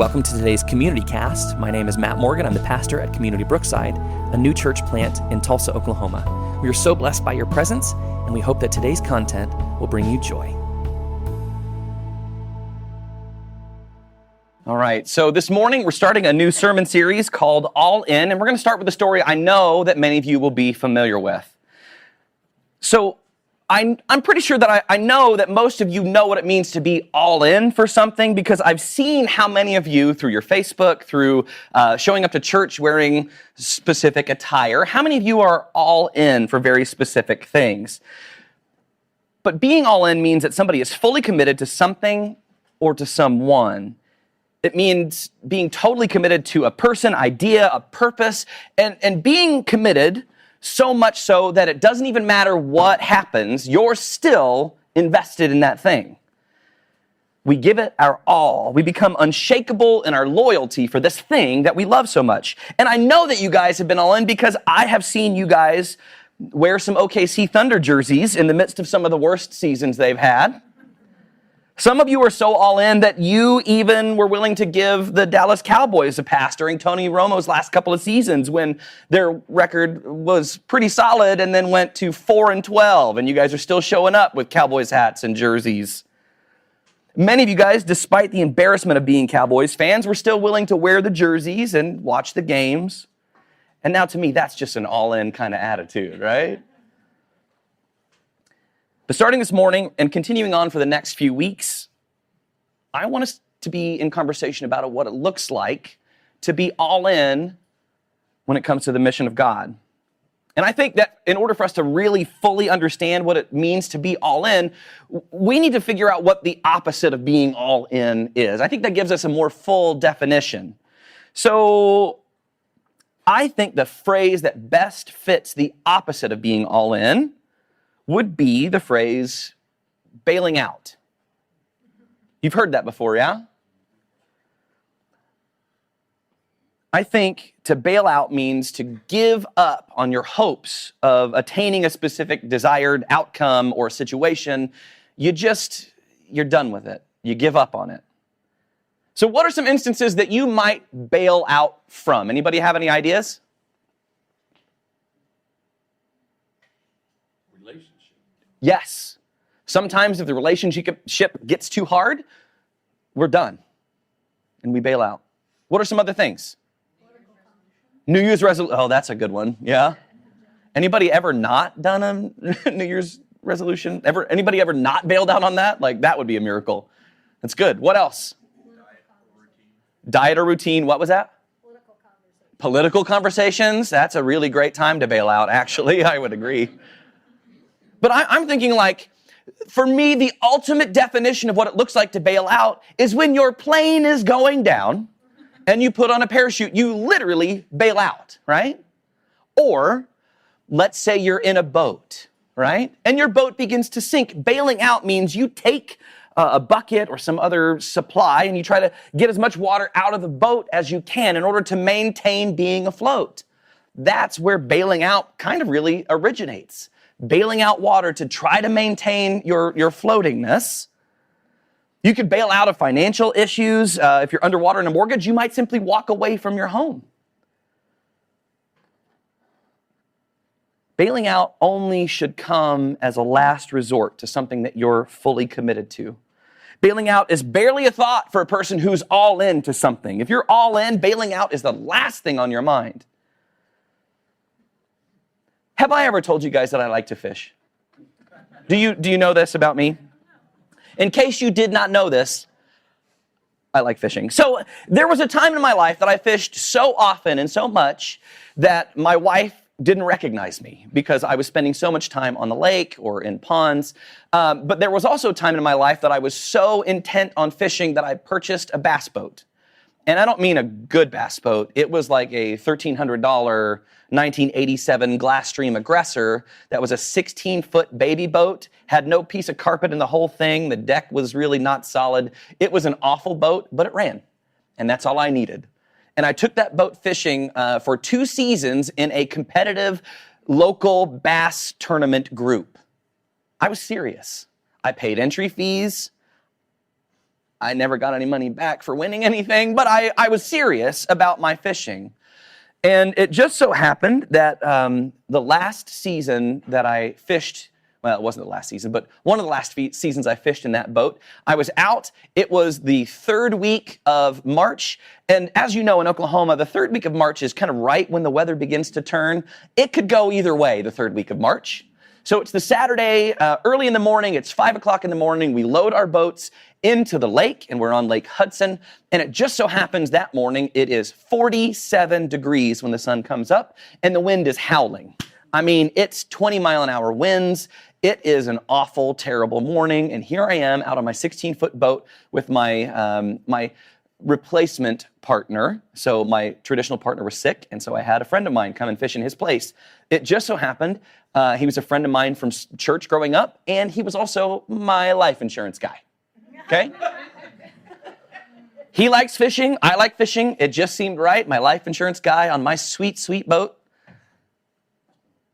Welcome to today's Community Cast. My name is Matt Morgan. I'm the pastor at Community Brookside, a new church plant in Tulsa, Oklahoma. We are so blessed by your presence, and we hope that today's content will bring you joy. All right, so this morning we're starting a new sermon series called All In, and we're going to start with a story I know that many of you will be familiar with. So I'm pretty sure that I know that most of you know what it means to be all in for something, because I've seen how many of you through your Facebook, through showing up to church wearing specific attire, how many of you are all in for very specific things. But being all in means that somebody is fully committed to something or to someone. It means being totally committed to a person, idea, a purpose, and being committed so much so that it doesn't even matter what happens, you're still invested in that thing. We give it our all. We become unshakable in our loyalty for this thing that we love so much. And I know that you guys have been all in because I have seen you guys wear some OKC Thunder jerseys in the midst of some of the worst seasons they've had. Some of you are so all in that you even were willing to give the Dallas Cowboys a pass during Tony Romo's last couple of seasons when their record was pretty solid and then went to 4-12, and you guys are still showing up with Cowboys hats and jerseys. Many of you guys, despite the embarrassment of being Cowboys fans, were still willing to wear the jerseys and watch the games. And now to me, that's just an all-in kind of attitude, right? But starting this morning and continuing on for the next few weeks, I want us to be in conversation about what it looks like to be all in when it comes to the mission of God. And I think that in order for us to really fully understand what it means to be all in, we need to figure out what the opposite of being all in is. I think that gives us a more full definition. So I think the phrase that best fits the opposite of being all in would be the phrase bailing out. You've heard that before, yeah? I think to bail out means to give up on your hopes of attaining a specific desired outcome or situation. You're done with it. You give up on it. So what are some instances that you might bail out from? Anybody have any ideas? Yes. Sometimes if the relationship gets too hard, we're done and we bail out. What are some other things? New Year's resolution. Oh, that's a good one. Yeah. Anybody ever not done a New Year's resolution? Anybody ever not bailed out on that? Like, that would be a miracle. That's good. What else? Diet or routine. What was that? Political conversations. That's a really great time to bail out, actually. I would agree. But I'm thinking, like, for me, the ultimate definition of what it looks like to bail out is when your plane is going down and you put on a parachute, you literally bail out, right? Or let's say you're in a boat, right? And your boat begins to sink. Bailing out means you take a bucket or some other supply and you try to get as much water out of the boat as you can in order to maintain being afloat. That's where bailing out kind of really originates. Bailing out water to try to maintain your floatingness. You could bail out of financial issues. If you're underwater in a mortgage, you might simply walk away from your home. Bailing out only should come as a last resort to something that you're fully committed to. Bailing out is barely a thought for a person who's all in to something. If you're all in, bailing out is the last thing on your mind. Have I ever told you guys that I like to fish? Do you know this about me? In case you did not know this, I like fishing. So there was a time in my life that I fished so often and so much that my wife didn't recognize me because I was spending so much time on the lake or in ponds. But there was also a time in my life that I was so intent on fishing that I purchased a bass boat. And I don't mean a good bass boat. It was like a $1,300 1987 Glasstream Aggressor that was a 16-foot baby boat, had no piece of carpet in the whole thing. The deck was really not solid. It was an awful boat, but it ran. And that's all I needed. And I took that boat fishing for 2 seasons in a competitive local bass tournament group. I was serious. I paid entry fees. I never got any money back for winning anything, but I was serious about my fishing. And it just so happened that the last season that I fished, well, it wasn't the last season, but one of the last seasons I fished in that boat, I was out. It was the third week of March. And as you know, in Oklahoma, the third week of March is kind of right when the weather begins to turn. It could go either way, the third week of March. So it's the Saturday, early in the morning, it's 5 o'clock in the morning. We load our boats into the lake, and we're on Lake Hudson. And it just so happens that morning, it is 47 degrees when the sun comes up, and the wind is howling. I mean, it's 20-mile-an-hour winds. It is an awful, terrible morning, and here I am out on my 16-foot boat with my my replacement partner. So my traditional partner was sick, and so I had a friend of mine come and fish in his place. It just so happened he was a friend of mine from church growing up, and he was also my life insurance guy. Okay? He likes fishing. I like fishing. It just seemed right. My life insurance guy on my sweet, sweet boat.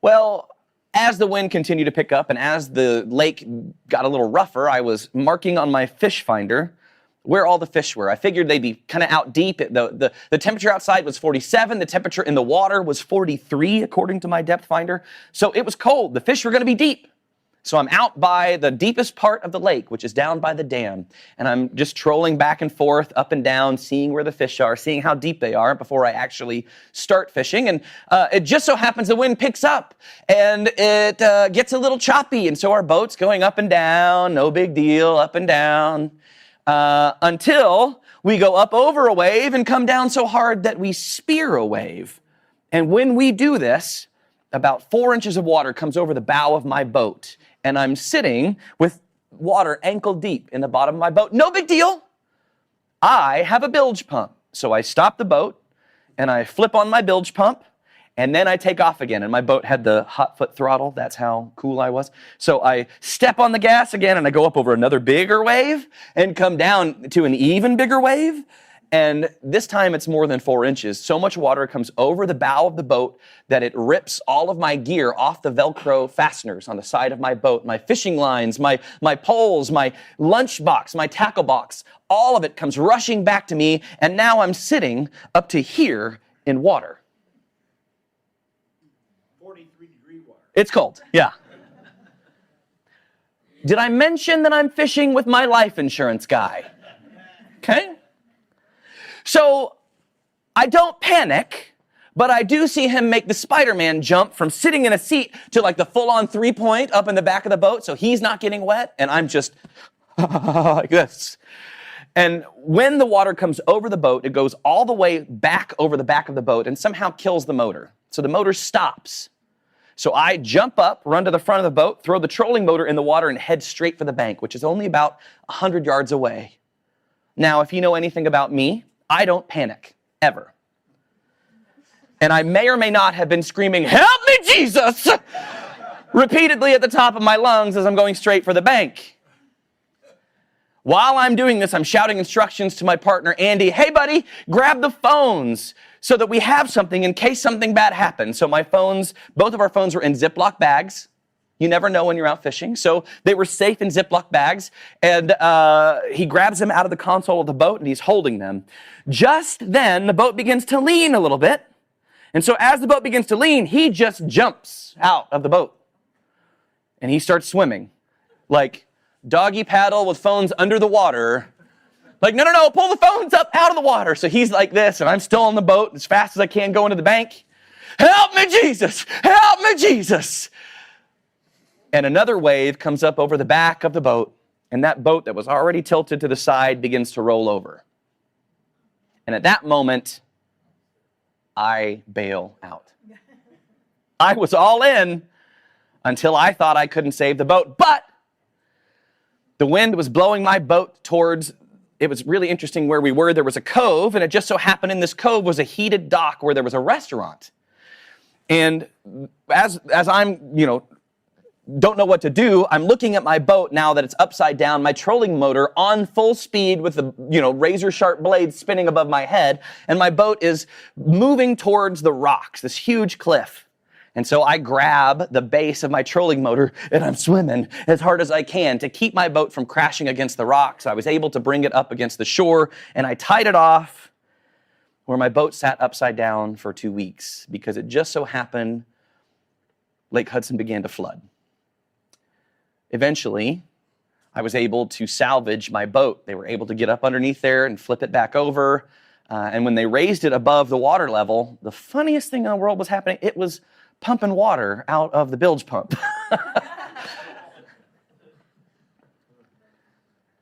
Well, as the wind continued to pick up and as the lake got a little rougher, I was marking on my fish finder where all the fish were. I figured they'd be kind of out deep. The temperature outside was 47. The temperature in the water was 43, according to my depth finder. So it was cold. The fish were going to be deep. So I'm out by the deepest part of the lake, which is down by the dam. And I'm just trolling back and forth, up and down, seeing where the fish are, seeing how deep they are before I actually start fishing. And it just so happens the wind picks up and it gets a little choppy. And so our boat's going up and down, no big deal, up and down, until we go up over a wave and come down so hard that we spear a wave. And when we do this, about 4 inches of water comes over the bow of my boat. And I'm sitting with water ankle deep in the bottom of my boat. No big deal. I have a bilge pump. So I stop the boat and I flip on my bilge pump and then I take off again. And my boat had the hot foot throttle. That's how cool I was. So I step on the gas again and I go up over another bigger wave and come down to an even bigger wave. And this time it's more than 4 inches. So much water comes over the bow of the boat that it rips all of my gear off the Velcro fasteners on the side of my boat, my fishing lines, my poles, my lunch box, my tackle box. All of it comes rushing back to me, and now I'm sitting up to here in water. 43-degree water. It's cold, yeah. Did I mention that I'm fishing with my life insurance guy? Okay. So I don't panic, but I do see him make the Spider-Man jump from sitting in a seat to like the full-on three-point up in the back of the boat, so he's not getting wet, and I'm just like this. And when the water comes over the boat, it goes all the way back over the back of the boat and somehow kills the motor. So the motor stops. So I jump up, run to the front of the boat, throw the trolling motor in the water, and head straight for the bank, which is only about 100 yards away. Now, if you know anything about me, I don't panic, ever. And I may or may not have been screaming, "Help me, Jesus!" repeatedly at the top of my lungs as I'm going straight for the bank. While I'm doing this, I'm shouting instructions to my partner, Andy, "Hey, buddy, grab the phones so that we have something in case something bad happens." So my phones, both of our phones were in Ziploc bags. You never know when you're out fishing. So they were safe in Ziploc bags. And he grabs them out of the console of the boat and he's holding them. Just then, the boat begins to lean a little bit. And so as the boat begins to lean, he just jumps out of the boat. And he starts swimming. Like doggy paddle with phones under the water. Like, no, pull the phones up out of the water. So he's like this, and I'm still on the boat as fast as I can going to the bank. "Help me, Jesus! Help me, Jesus!" And another wave comes up over the back of the boat, and that boat that was already tilted to the side begins to roll over. And at that moment, I bail out. I was all in until I thought I couldn't save the boat, but the wind was blowing my boat towards, it was really interesting where we were. There was a cove, and it just so happened in this cove was a heated dock where there was a restaurant. And as I'm, don't know what to do, I'm looking at my boat now that it's upside down, my trolling motor on full speed with the, razor sharp blades spinning above my head, and my boat is moving towards the rocks, this huge cliff. And so I grab the base of my trolling motor and I'm swimming as hard as I can to keep my boat from crashing against the rocks. I was able to bring it up against the shore and I tied it off where my boat sat upside down for 2 weeks because it just so happened Lake Hudson began to flood. Eventually, I was able to salvage my boat. They were able to get up underneath there and flip it back over. And when they raised it above the water level, the funniest thing in the world was happening. It was pumping water out of the bilge pump.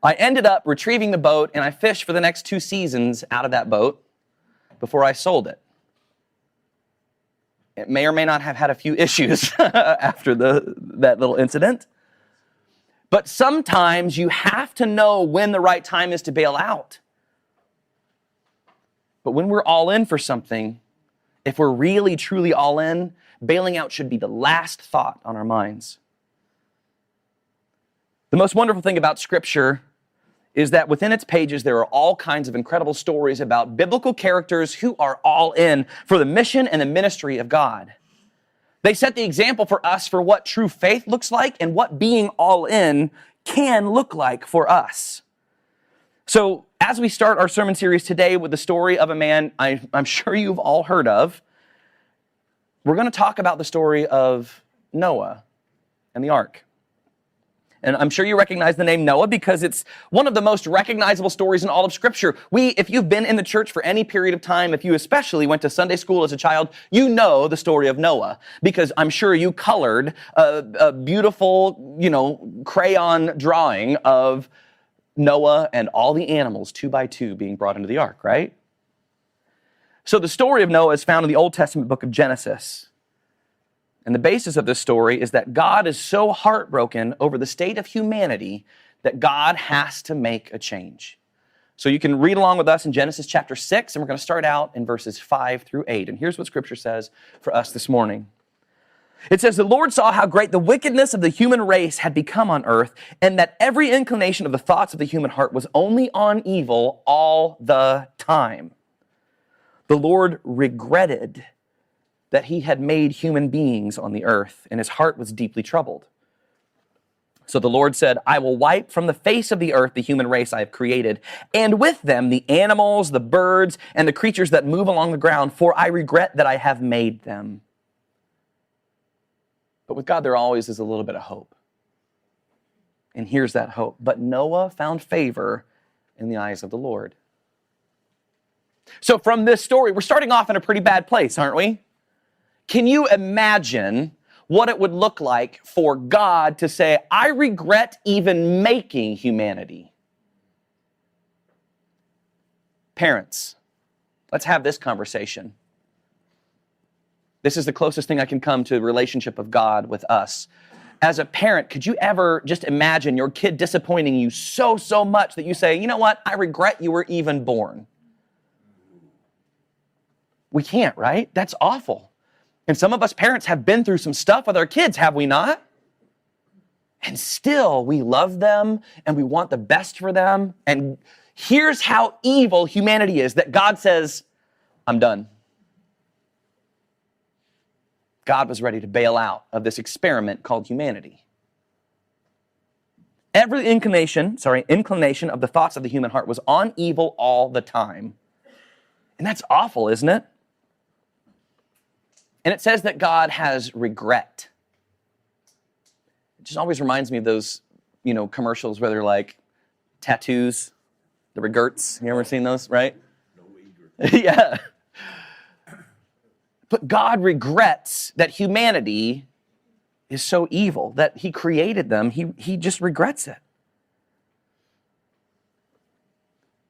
I ended up retrieving the boat and I fished for the next 2 seasons out of that boat before I sold it. It may or may not have had a few issues after that little incident. But sometimes you have to know when the right time is to bail out. But when we're all in for something, if we're really, truly all in, bailing out should be the last thought on our minds. The most wonderful thing about Scripture is that within its pages, there are all kinds of incredible stories about biblical characters who are all in for the mission and the ministry of God. They set the example for us for what true faith looks like and what being all in can look like for us. So as we start our sermon series today with the story of a man I'm sure you've all heard of, we're going to talk about the story of Noah and the ark. And I'm sure you recognize the name Noah because it's one of the most recognizable stories in all of Scripture. If you've been in the church for any period of time, if you especially went to Sunday school as a child, you know the story of Noah because I'm sure you colored a beautiful, crayon drawing of Noah and all the animals 2 by 2 being brought into the ark, right? So the story of Noah is found in the Old Testament book of Genesis. And the basis of this story is that God is so heartbroken over the state of humanity that God has to make a change. So you can read along with us in Genesis chapter 6, and we're going to start out in verses 5 through 8. And here's what Scripture says for us this morning. It says, "The Lord saw how great the wickedness of the human race had become on earth, and that every inclination of the thoughts of the human heart was only on evil all the time. The Lord regretted that he had made human beings on the earth, and his heart was deeply troubled. So the Lord said, I will wipe from the face of the earth the human race I have created, and with them the animals, the birds, and the creatures that move along the ground, for I regret that I have made them." But with God, there always is a little bit of hope. And here's that hope. "But Noah found favor in the eyes of the Lord." So from this story, we're starting off in a pretty bad place, aren't we? Can you imagine what it would look like for God to say, I regret even making humanity? Parents, let's have this conversation. This is the closest thing I can come to the relationship of God with us. As a parent, could you ever just imagine your kid disappointing you so much that you say, you know what, I regret you were even born? We can't, right? That's awful. And some of us parents have been through some stuff with our kids, have we not? And still, we love them and we want the best for them. And here's how evil humanity is, that God says, I'm done. God was ready to bail out of this experiment called humanity. Every inclination of the thoughts of the human heart was on evil all the time. And that's awful, isn't it? And it says that God has regret. It just always reminds me of those, commercials where they're like tattoos, the regrets. You ever seen those, right? No, yeah. But God regrets that humanity is so evil, that he created them. He just regrets it.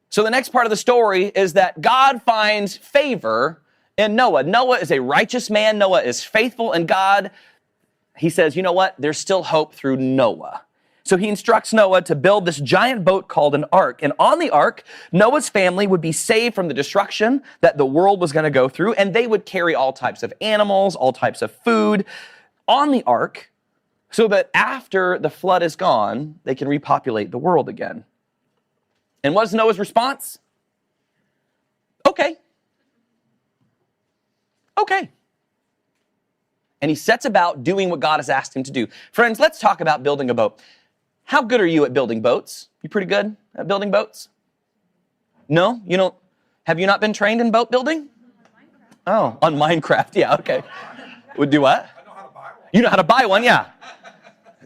So the next part of the story is that God finds favor in Noah. Noah is a righteous man. Noah is faithful. And God, he says, you know what? There's still hope through Noah. So he instructs Noah to build this giant boat called an ark. And on the ark, Noah's family would be saved from the destruction that the world was going to go through. And they would carry all types of animals, all types of food on the ark so that after the flood is gone, they can repopulate the world again. And what's Noah's response? Okay. and he sets about doing what God has asked him to do. Friends, let's talk about building a boat. How good are you at building boats? You pretty good at building boats? No? You don't? Have you not been trained in boat building? Oh, on Minecraft. Yeah, okay. Would do what? I know how to buy one. You know how to buy one, yeah.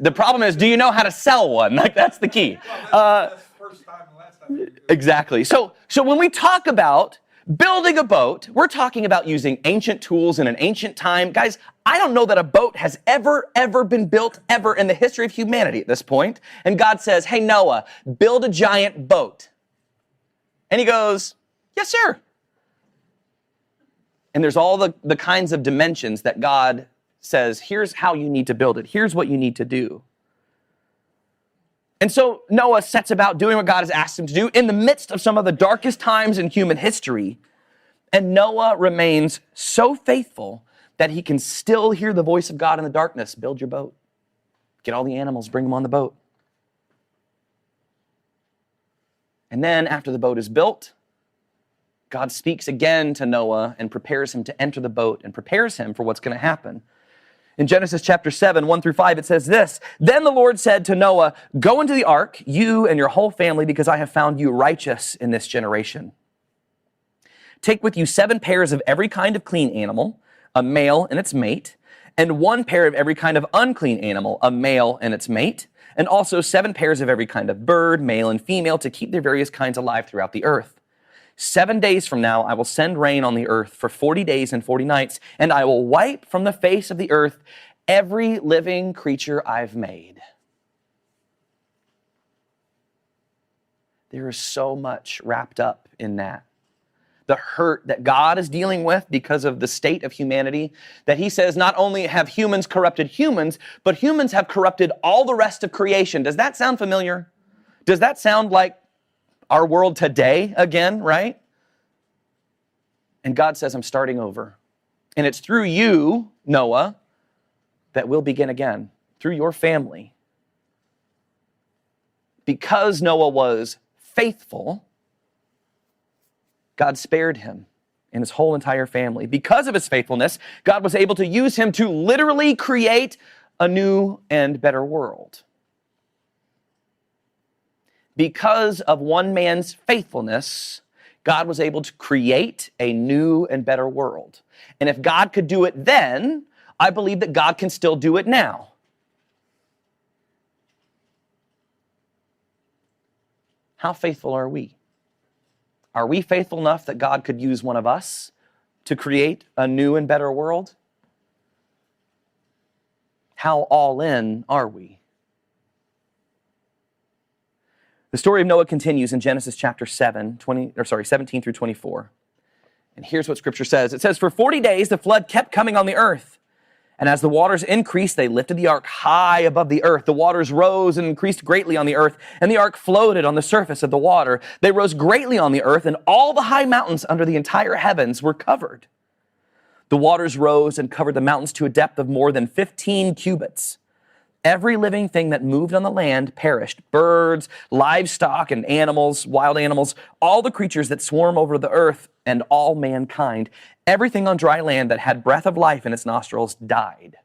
The problem is, do you know how to sell one? Like, that's the key. That's the first time and last time. Exactly. So when we talk about building a boat, we're talking about using ancient tools in an ancient time. Guys, I don't know that a boat has ever been built ever in the history of humanity at this point. And God says, hey, Noah, build a giant boat. And he goes, yes, sir. And there's all the kinds of dimensions that God says, here's how you need to build it. Here's what you need to do. And so Noah sets about doing what God has asked him to do in the midst of some of the darkest times in human history. And Noah remains so faithful that he can still hear the voice of God in the darkness. Build your boat. Get all the animals, bring them on the boat. And then after the boat is built, God speaks again to Noah and prepares him to enter the boat and prepares him for what's going to happen. In Genesis chapter 7, 1-5, it says this, then the Lord said to Noah, go into the ark, you and your whole family, because I have found you righteous in this generation. Take with you 7 pairs of every kind of clean animal, a male and its mate, and 1 pair of every kind of unclean animal, a male and its mate, and also 7 pairs of every kind of bird, male and female, to keep their various kinds alive throughout the earth. 7 days from now, I will send rain on the earth for 40 days and 40 nights, and I will wipe from the face of the earth every living creature I've made. There is so much wrapped up in that. The hurt that God is dealing with because of the state of humanity, that he says not only have humans corrupted humans, but humans have corrupted all the rest of creation. Does that sound familiar? Does that sound like our world today again, right? And God says, I'm starting over. And it's through you, Noah, that we'll begin again, through your family. Because Noah was faithful, God spared him and his whole entire family. Because of his faithfulness, God was able to use him to literally create a new and better world. Because of one man's faithfulness, God was able to create a new and better world. And if God could do it then, I believe that God can still do it now. How faithful are we? Are we faithful enough that God could use one of us to create a new and better world? How all in are we? The story of Noah continues in Genesis chapter 17 through 24. And here's what Scripture says. It says, for 40 days the flood kept coming on the earth. And as the waters increased, they lifted the ark high above the earth. The waters rose and increased greatly on the earth, and the ark floated on the surface of the water. They rose greatly on the earth, and all the high mountains under the entire heavens were covered. The waters rose and covered the mountains to a depth of more than 15 cubits. Every living thing that moved on the land perished. Birds, livestock, and animals, wild animals, all the creatures that swarm over the earth, and all mankind. Everything on dry land that had breath of life in its nostrils died.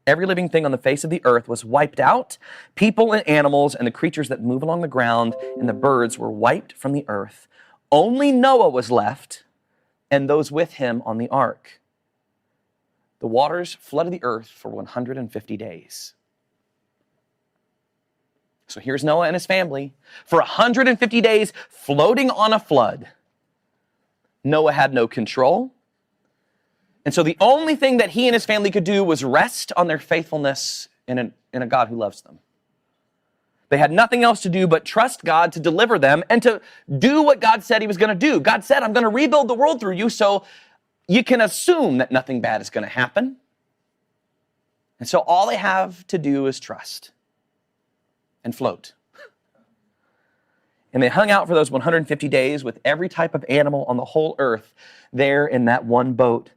Every living thing on the face of the earth was wiped out. People and animals and the creatures that move along the ground and the birds were wiped from the earth. Only Noah was left, and those with him on the ark. The waters flooded the earth for 150 days. So here's Noah and his family for 150 days floating on a flood. Noah had no control. And so the only thing that he and his family could do was rest on their faithfulness in a God who loves them. They had nothing else to do but trust God to deliver them and to do what God said he was going to do. God said, I'm going to rebuild the world through you, so you can assume that nothing bad is going to happen. And so all they have to do is trust and float. And they hung out for those 150 days with every type of animal on the whole earth there in that one boat.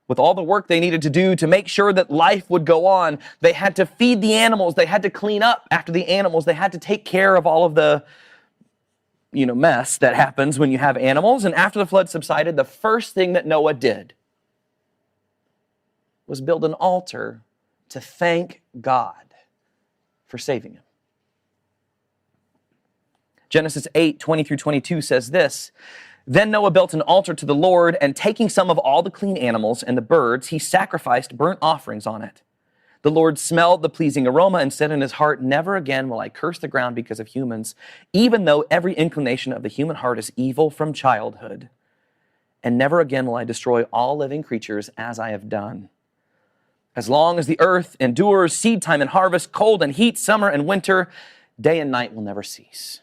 With all the work they needed to do to make sure that life would go on, they had to feed the animals, they had to clean up after the animals, they had to take care of all of the mess that happens when you have animals. And after the flood subsided, the first thing that Noah did was build an altar to thank God for saving him. Genesis 8:20-22 says this, "Then Noah built an altar to the Lord, and taking some of all the clean animals and the birds, he sacrificed burnt offerings on it. The Lord smelled the pleasing aroma and said in his heart, 'Never again will I curse the ground because of humans, even though every inclination of the human heart is evil from childhood. And never again will I destroy all living creatures as I have done. As long as the earth endures, seed time and harvest, cold and heat, summer and winter, day and night will never cease.'"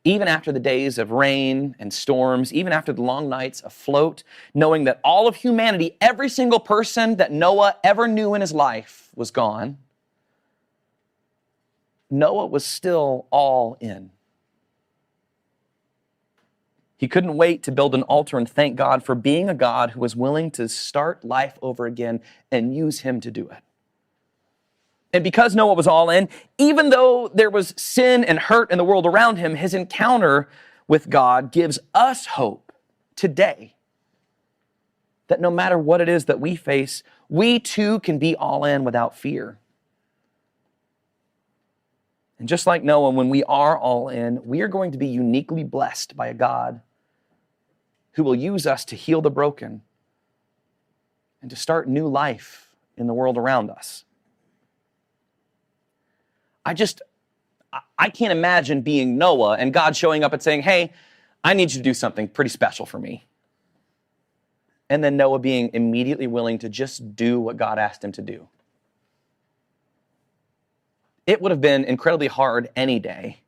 Even after the days of rain and storms, even after the long nights afloat, knowing that all of humanity, every single person that Noah ever knew in his life was gone, Noah was still all in. He couldn't wait to build an altar and thank God for being a God who was willing to start life over again and use him to do it. And because Noah was all in, even though there was sin and hurt in the world around him, his encounter with God gives us hope today that no matter what it is that we face, we too can be all in without fear. And just like Noah, when we are all in, we are going to be uniquely blessed by a God who will use us to heal the broken and to start new life in the world around us. I can't imagine being Noah and God showing up and saying, "Hey, I need you to do something pretty special for me." And then Noah being immediately willing to just do what God asked him to do. It would have been incredibly hard any day,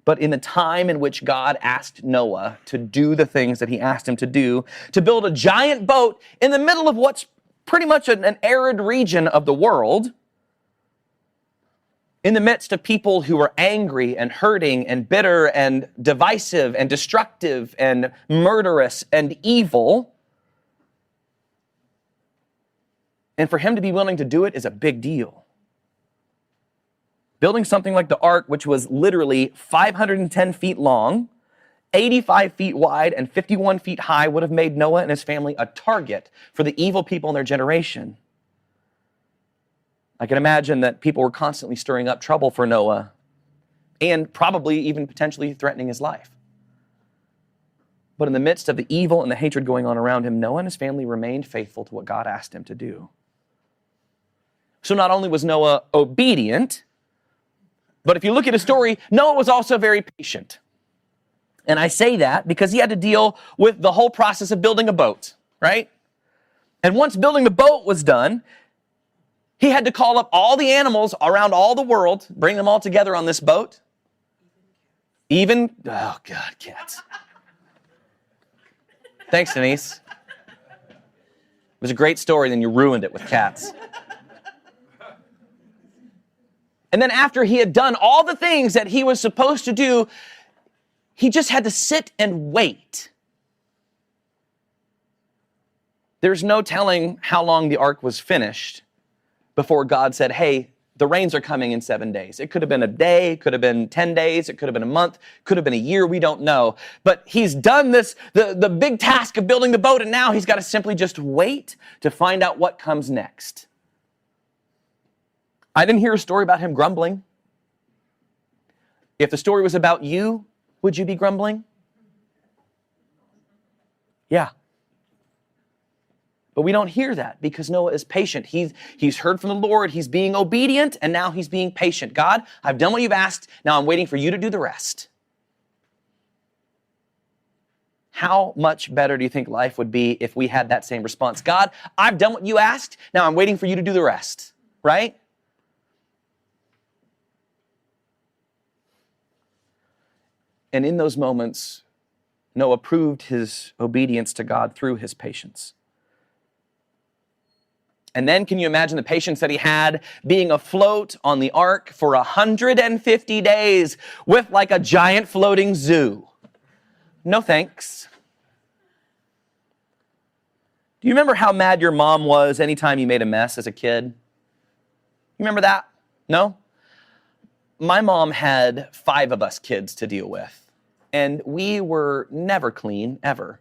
but in the time in which God asked Noah to do the things that he asked him to do, to build a giant boat in the middle of what's pretty much an arid region of the world, in the midst of people who were angry and hurting and bitter and divisive and destructive and murderous and evil. And for him to be willing to do it is a big deal. Building something like the ark, which was literally 510 feet long, 85 feet wide, and 51 feet high, would have made Noah and his family a target for the evil people in their generation. I can imagine that people were constantly stirring up trouble for Noah and probably even potentially threatening his life. But in the midst of the evil and the hatred going on around him, Noah and his family remained faithful to what God asked him to do. So not only was Noah obedient, but if you look at his story, Noah was also very patient. And I say that because he had to deal with the whole process of building a boat, right? And once building the boat was done, he had to call up all the animals around all the world, bring them all together on this boat. Oh God, cats. Thanks, Denise. It was a great story, then you ruined it with cats. And then after he had done all the things that he was supposed to do, he just had to sit and wait. There's no telling how long the ark was finished before God said, "Hey, the rains are coming in 7 days." It could have been a day, it could have been 10 days, it could have been a month, could have been a year, we don't know. But he's done this, the big task of building the boat, and now he's got to simply just wait to find out what comes next. I didn't hear a story about him grumbling. If the story was about you, would you be grumbling? Yeah. But we don't hear that because Noah is patient. He's heard from the Lord. He's being obedient, and now he's being patient. God, I've done what you've asked. Now I'm waiting for you to do the rest. How much better do you think life would be if we had that same response? God, I've done what you asked. Now I'm waiting for you to do the rest, right? And in those moments, Noah proved his obedience to God through his patience. And then can you imagine the patience that he had being afloat on the ark for 150 days with like a giant floating zoo? No thanks. Do you remember how mad your mom was anytime you made a mess as a kid? You remember that? No? My mom had 5 of us kids to deal with, and we were never clean, ever.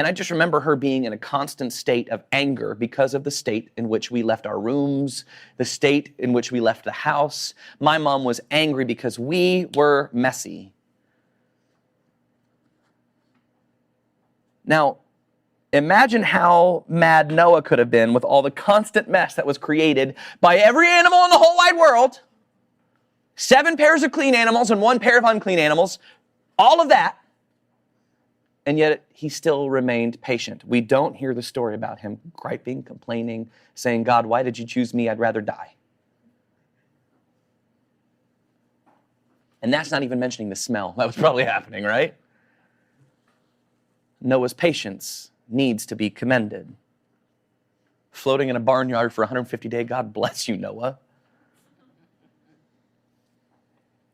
And I just remember her being in a constant state of anger because of the state in which we left our rooms, the state in which we left the house. My mom was angry because we were messy. Now, imagine how mad Noah could have been with all the constant mess that was created by every animal in the whole wide world. 7 pairs of clean animals and 1 pair of unclean animals. All of that. And yet he still remained patient. We don't hear the story about him griping, complaining, saying, God, why did you choose me? I'd rather die. And that's not even mentioning the smell that was probably happening, right? Noah's patience needs to be commended. Floating in a barnyard for 150 days, God bless you, Noah.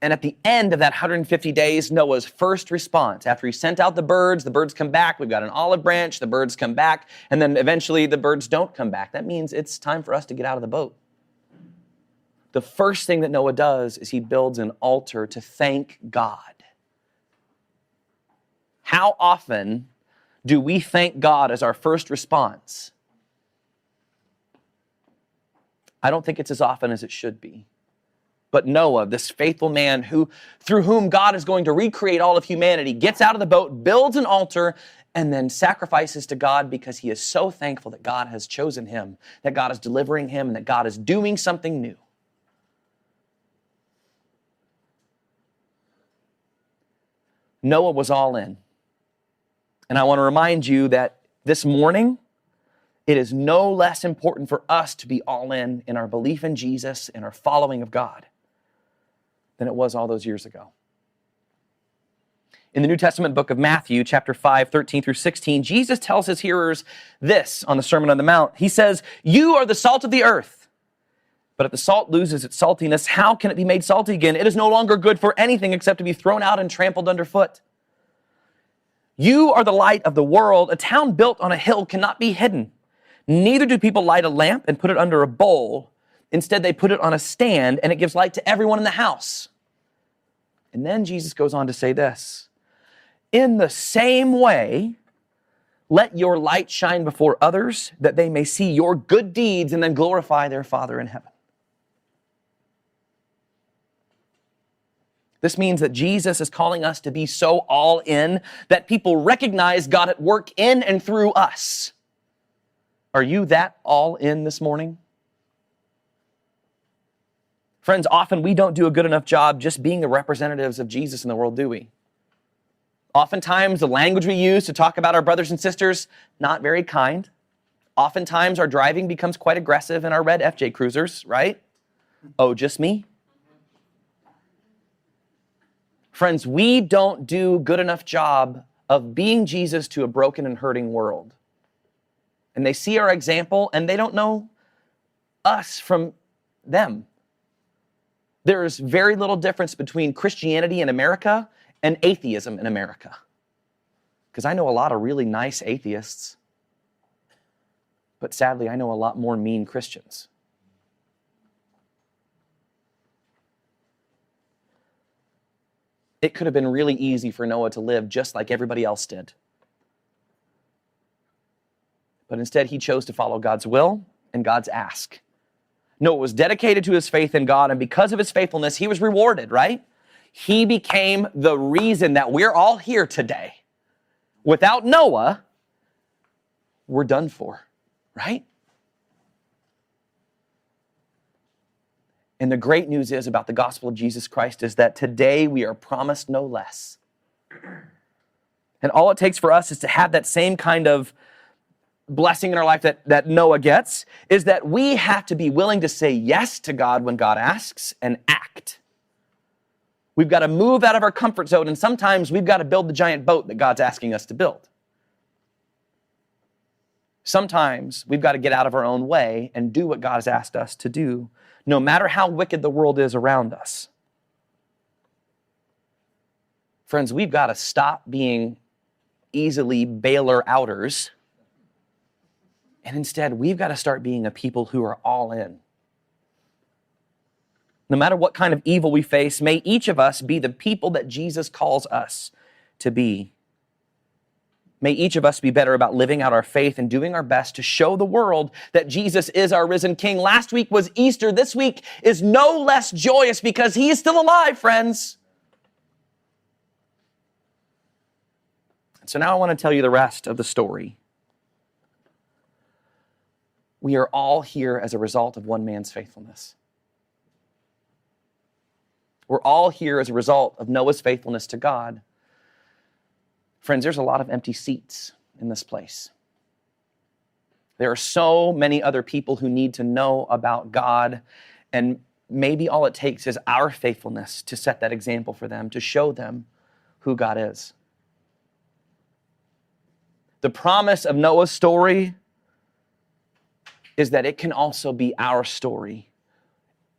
And at the end of that 150 days, Noah's first response, after he sent out the birds come back, we've got an olive branch, the birds come back, and then eventually the birds don't come back. That means it's time for us to get out of the boat. The first thing that Noah does is he builds an altar to thank God. How often do we thank God as our first response? I don't think it's as often as it should be. But Noah, this faithful man through whom God is going to recreate all of humanity, gets out of the boat, builds an altar, and then sacrifices to God because he is so thankful that God has chosen him, that God is delivering him, and that God is doing something new. Noah was all in. And I want to remind you that this morning, it is no less important for us to be all in our belief in Jesus and our following of God than it was all those years ago. In the New Testament book of Matthew, chapter 5, 13 through 16, Jesus tells his hearers this on the Sermon on the Mount. He says, "You are the salt of the earth. But if the salt loses its saltiness, how can it be made salty again? It is no longer good for anything except to be thrown out and trampled underfoot. You are the light of the world. A town built on a hill cannot be hidden. Neither do people light a lamp and put it under a bowl. Instead, they put it on a stand, and it gives light to everyone in the house." And then Jesus goes on to say this, "In the same way, let your light shine before others, that they may see your good deeds and then glorify their Father in heaven." This means that Jesus is calling us to be so all in that people recognize God at work in and through us. Are you that all in this morning? Friends, often we don't do a good enough job just being the representatives of Jesus in the world, do we? Oftentimes, the language we use to talk about our brothers and sisters, not very kind. Oftentimes, our driving becomes quite aggressive in our red FJ Cruisers, right? Oh, just me? Friends, we don't do a good enough job of being Jesus to a broken and hurting world. And they see our example, and they don't know us from them. There is very little difference between Christianity in America and atheism in America. Because I know a lot of really nice atheists, but sadly, I know a lot more mean Christians. It could have been really easy for Noah to live just like everybody else did. But instead, he chose to follow God's will and God's ask. Noah was dedicated to his faith in God, and because of his faithfulness, he was rewarded, right? He became the reason that we're all here today. Without Noah, we're done for, right? And the great news is about the gospel of Jesus Christ is that today we are promised no less. And all it takes for us is to have that same kind of blessing in our life that Noah gets, is that we have to be willing to say yes to God when God asks and act. We've got to move out of our comfort zone, and sometimes we've got to build the giant boat that God's asking us to build. Sometimes we've got to get out of our own way and do what God has asked us to do, no matter how wicked the world is around us. Friends, we've got to stop being easily bailer outers. And instead, we've got to start being a people who are all in. No matter what kind of evil we face, may each of us be the people that Jesus calls us to be. May each of us be better about living out our faith and doing our best to show the world that Jesus is our risen King. Last week was Easter. This week is no less joyous because he is still alive, friends. So now I want to tell you the rest of the story. We are all here as a result of one man's faithfulness. We're all here as a result of Noah's faithfulness to God. Friends, there's a lot of empty seats in this place. There are so many other people who need to know about God, and maybe all it takes is our faithfulness to set that example for them, to show them who God is. The promise of Noah's story is that it can also be our story.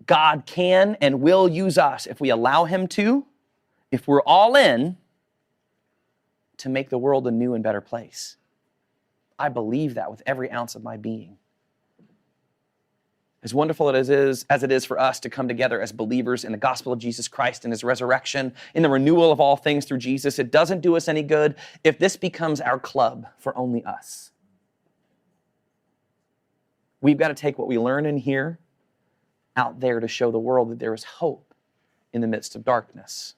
God can and will use us if we allow him to, if we're all in, to make the world a new and better place. I believe that with every ounce of my being. As wonderful as it is for us to come together as believers in the gospel of Jesus Christ and his resurrection, in the renewal of all things through Jesus, it doesn't do us any good if this becomes our club for only us. We've got to take what we learn in here out there to show the world that there is hope in the midst of darkness.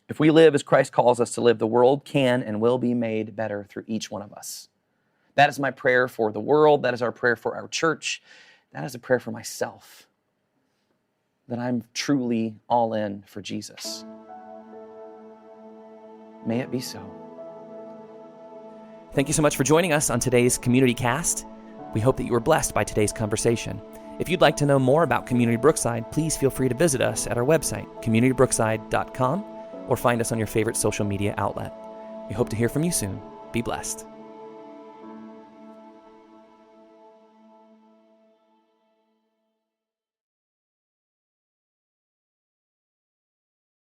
If we live as Christ calls us to live, the world can and will be made better through each one of us. That is my prayer for the world. That is our prayer for our church. That is a prayer for myself, that I'm truly all in for Jesus. May it be so. Thank you so much for joining us on today's Community Cast. We hope that you were blessed by today's conversation. If you'd like to know more about Community Brookside, please feel free to visit us at our website, communitybrookside.com, or find us on your favorite social media outlet. We hope to hear from you soon. Be blessed.